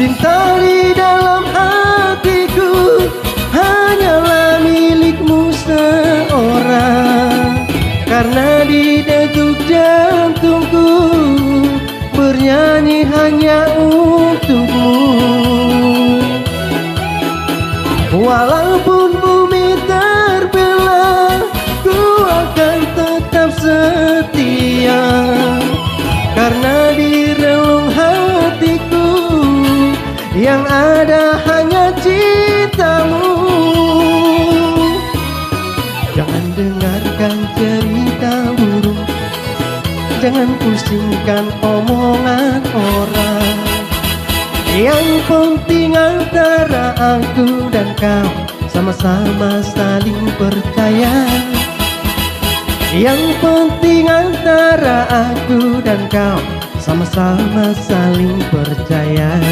Cinta di dalam hatiku hanyalah milikmu seorang. Karena di detuk jantungku bernyanyi hanya untukmu. Walaupun bumi terbelah, ku akan tetap setia. Karena di relung hatiku yang ada hanya cintamu. Jangan dengarkan cerita burung, jangan pusingkan omongan orang. Yang penting antara aku dan kau sama-sama saling percaya. Yang penting antara aku dan kau sama-sama saling percaya.